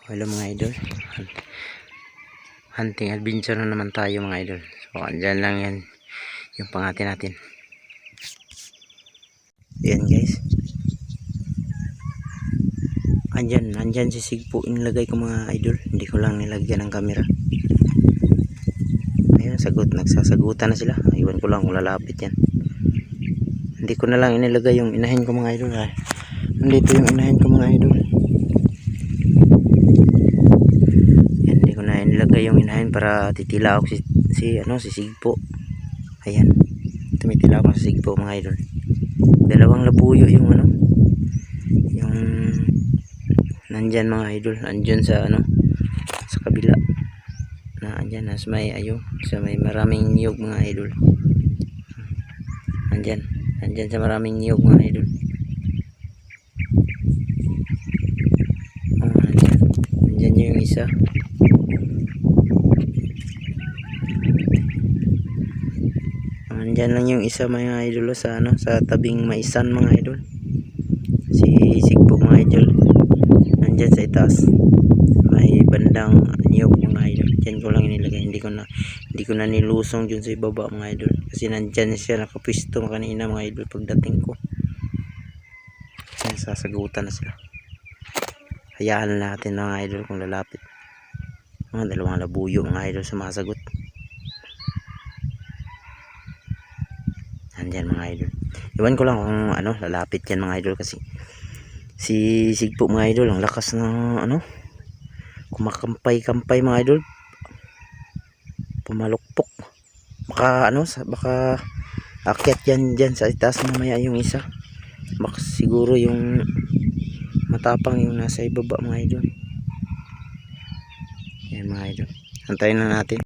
Hello mga idol, hunting adventure na naman tayo mga idol. So andyan lang yan yung pangati natin. Ayan guys, andyan si Sigpo inilagay ko mga idol. Hindi ko lang nilagyan ng camera. Ayan, nagsasagutan na sila. Iwan ko lang kung lalapit yan. Hindi ko na lang inilagay yung inahin ko mga idol. Nandito yung inahin ko mga idol. Nilagay yung inahin para titila ako si Sigpo. Ayan, tumitila ako si Sigpo mga idol. Dalawang labuyo yung yung nandyan mga idol, andyan sa sa kabila na andyan sa may sa may maraming niyog mga idol. Andyan sa maraming niyog mga idol. Andyan yung isa. Andyan lang yung isa mga idol sa sa tabing maisan mga idol. Si Sigpo mga idol. Nandyan sa itaas. May bandang niyog mga idol. Diyan ko lang inilagay. Hindi ko na nilusong dun sa ibaba mga idol. Kasi nandyan siya nakapwisto kanina mga idol pagdating ko. Sasagutan na sila. Hayaan natin mga idol kung lalapit. Mga dalawang labuyo mga idol sa masagot. Andyan mga idol. Iwan ko lang kung lalapit yan mga idol kasi si Sigpo mga idol ang lakas ng kumakampay-kampay mga idol. Pumalukpok. Baka akyat yan dyan sa itaas mamaya yung isa. Baka siguro yung matapang yung nasa ibaba mga idol. Yan mga idol. Antayin na natin.